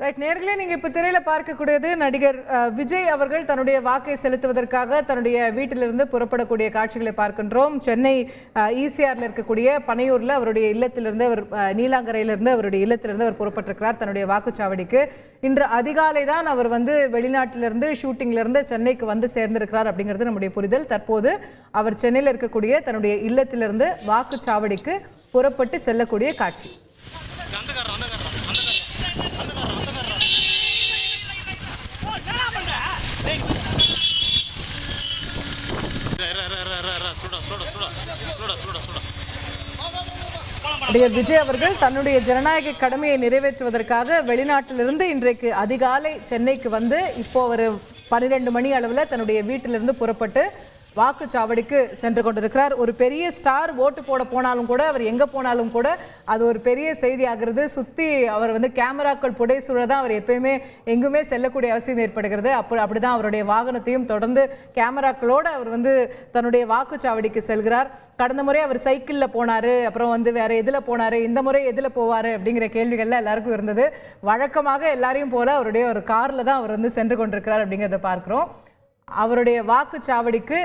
Right, நேர்களே நீங்க இப்ப திரையில பார்க்கக்கூடியது நடிகர் விஜய் அவர்கள் தன்னுடைய வாக்கை செலுத்துவதற்காக தன்னுடைய வீட்டிலிருந்து புறப்படக்கூடிய காட்சிகளை பார்க்கின்றோம். சென்னை ஈசிஆர்ல இருக்கக்கூடிய பனையூர்ல அவருடைய இல்லத்திலிருந்து அவர் நீலாங்கரையிலிருந்து அவருடைய இல்லத்திலிருந்து அவர் புறப்பட்டிருக்கிறார் தன்னுடைய வாக்குச்சாவடிக்கு. இன்று அதிகாலை தான் அவர் வெளிநாட்டிலிருந்து ஷூட்டிங்ல இருந்து சென்னைக்கு வந்து சேர்ந்திருக்கிறார் அப்படிங்கிறது நம்முடைய புரிதல். தற்போது அவர் சென்னையில் இருக்கக்கூடிய தன்னுடைய இல்லத்திலிருந்து வாக்குச்சாவடிக்கு புறப்பட்டு செல்லக்கூடிய காட்சி. நடிகர் விஜய் அவர்கள் தன்னுடைய ஜனநாயக கடமையை நிறைவேற்றுவதற்காக வெளிநாட்டிலிருந்து இன்றைக்கு அதிகாலை சென்னைக்கு வந்து இப்போ ஒரு 12 மணி அளவில் தன்னுடைய வீட்டிலிருந்து புறப்பட்டு வாக்குச்சாவடிக்கு சென்று கொண்டிருக்கிறார். ஒரு பெரிய ஸ்டார் ஓட்டு போட போனாலும் கூட, அவர் எங்கே போனாலும் கூட அது ஒரு பெரிய செய்தி ஆகிறது. சுற்றி அவர் கேமராக்கள் புடைசூழ தான் அவர் எப்பயுமே எங்குமே செல்லக்கூடிய அவசியம் ஏற்படுகிறது. அப்படிதான் அவருடைய வாகனத்தையும் தொடர்ந்து கேமராக்களோடு அவர் தன்னுடைய வாக்குச்சாவடிக்கு செல்கிறார். கடந்த முறை அவர் சைக்கிளில் போனார், அப்புறம் வேற எதில் போனார், இந்த முறை எதில் போவார் அப்படிங்கிற கேள்விகள்லாம் எல்லாருக்கும் இருந்தது. வழக்கமாக எல்லாரையும் போல அவருடைய ஒரு காரில் தான் அவர் சென்று கொண்டிருக்கிறார் அப்படிங்கிறத பார்க்குறோம். அவருடைய வாக்குச்சாவடிக்கு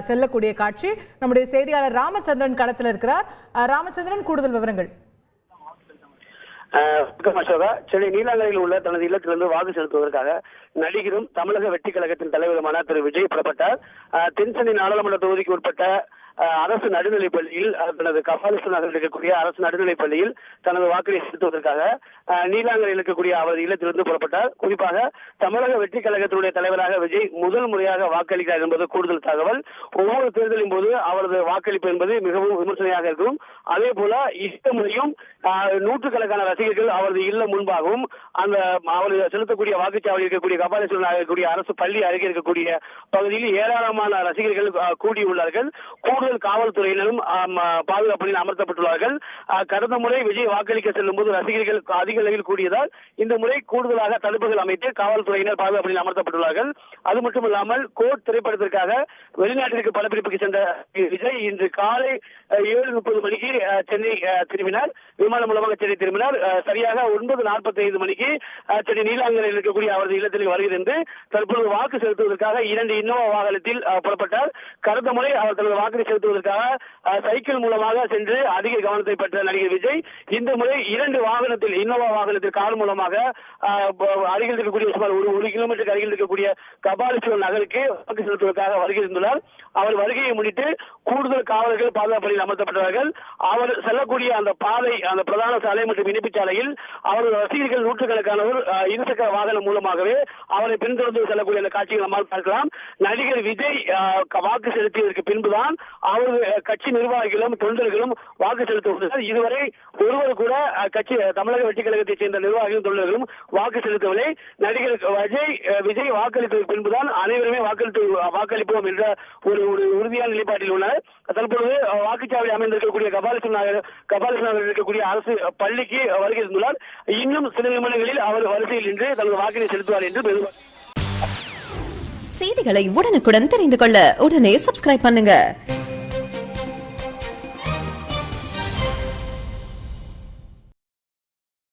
செல்லக்கூடிய காட்சி. நம்முடைய செய்தியாளர் ராமச்சந்திரன் களத்தில் இருக்கிறார். ராமச்சந்திரன், கூடுதல் விவரங்கள். சென்னை நீலாங்கரையில் உள்ள தனது இல்லத்திலிருந்து வாக்கு செலுத்துவதற்காக நடிகரும் தமிழக வெற்றி கழகத்தின் தலைவருமான திரு விஜய் புறப்பட்டார். தென்சென்னை நாடாளுமன்ற தொகுதிக்கு உட்பட்ட அரசு நடுநிலைப் பள்ளியில் தனது கபாலீஸ்வரர் நகரில் இருக்கக்கூடிய அரசு நடுநிலைப் பள்ளியில் தனது வாக்களை செலுத்துவதற்காக நீலாங்கரையில் இருக்கக்கூடிய அவரது இல்லத்திலிருந்து புறப்பட்டார். குறிப்பாக தமிழக வெற்றி கழகத்தினுடைய தலைவராக விஜய் முதல் முறையாக வாக்களிக்கிறார் என்பது கூடுதல் தகவல். ஒவ்வொரு தேர்தலின் போது அவரது வாக்களிப்பு என்பது மிகவும் விமர்சனையாக இருக்கும். அதே போல இந்த முறையும் நூற்றுக்கணக்கான ரசிகர்கள் அவரது இல்லம் முன்பாகவும் அந்த அவர் செலுத்தக்கூடிய வாக்குச்சாவடி இருக்கக்கூடிய கபாலீஸ்வரர் இருக்கக்கூடிய அரசு பள்ளி அருகே இருக்கக்கூடிய பகுதியில் ஏராளமான ரசிகர்கள் கூடியுள்ளார்கள். கூடுதல் காவல்துறையினரும் பாதுகாப்பு அமர்த்தப்பட்டுள்ளார்கள். கடந்த முறை விஜய் வாக்களிக்க செல்லும் போது ரசிகர்கள் அதிக அளவில் கூடியதால் இந்த முறை கூடுதலாக தடுப்புகள் அமைத்து காவல்துறையினர் பாதுகாப்பு அமர்த்தப்பட்டுள்ளார்கள். அது மட்டுமில்லாமல் கோட் திரைப்படத்திற்காக வெளிநாட்டிற்கு படப்பிடிப்புக்கு சென்ற விஜய் இன்று காலை 7:30 மணிக்கு சென்னை திரும்பினார். விமானம் மூலமாக சென்னை திரும்பினார். சரியாக 9:45 மணிக்கு சென்னை நீலாங்கரையில் இருக்கக்கூடிய அவரது இல்லத்தில் வருகிறது. தற்போது வாக்கு செலுத்துவதற்காக 2 இன்னோவா வாகனத்தில் புறப்பட்டார். கடந்த முறை அவர் தனது வாக்கு செலுத்துவதற்காக சைக்கிள் மூலமாக சென்று அதிக கவனத்தை பெற்ற நடிகர் விஜய் இந்த முறை 2 வாகனத்தில் இன்னோவா வாகனத்தில் கார் மூலமாக அருகில் இருக்கக்கூடிய சுமார் 1 கிலோமீட்டருக்கு அருகில் இருக்கக்கூடிய கபாலீஸ்வரர் நகருக்கு வாக்கு செலுத்துவதற்காக வருகை இருந்துள்ளார். அவர் வருகையை முன்னிட்டு கூடுதல் காவலர்கள் பாதுகாப்பு அமர்த்தப்பட்டார்கள். அவர் செல்லக்கூடிய அந்த பாதை, அந்த பிரதான சாலை மற்றும் இணைப்பு சாலையில் அவரது ரசிகர்கள் நூற்றுக்கணக்கானவர் இருசக்கர வாகனம் மூலமாகவே அவரை பின்தொடர்ந்து செல்லக்கூடிய அந்த காட்சிகள் நம்மால் பார்க்கலாம். நடிகர் விஜய் வாக்கு செலுத்தியதற்கு பின்புதான் அவரது கட்சி நிர்வாகிகளும் தொண்டர்களும் வாக்கு செலுத்துவதற்கு இதுவரை ஒருவர் கூட கட்சி தமிழக வெற்றி கழகத்தைச் சேர்ந்த நிர்வாகிகளும் தொண்டர்களும் வாக்கு செலுத்தவில்லை. நடிகர் விஜய் வாக்களித்ததற்கு பின்புதான் அனைவருமே வாக்களிப்போம் என்ற ஒரு உறுதியான நிலைப்பாட்டில் உள்ளனர். தற்பொழுது வாக்குச்சாவடி அமைந்திருக்கக்கூடிய கபாலீஸ்வரர் இருக்கக்கூடிய அரசு பள்ளிக்கு வருகை இருந்துள்ளார். இன்னும் சில நிமிடங்களில் அவர் வரிசையில் நின்று தனது வாக்கினை செலுத்துவார் என்று செய்திகளை உடனுக்குடன் தெரிந்து கொள்ள உடனே சப்ஸ்கிரைப் பண்ணுங்க.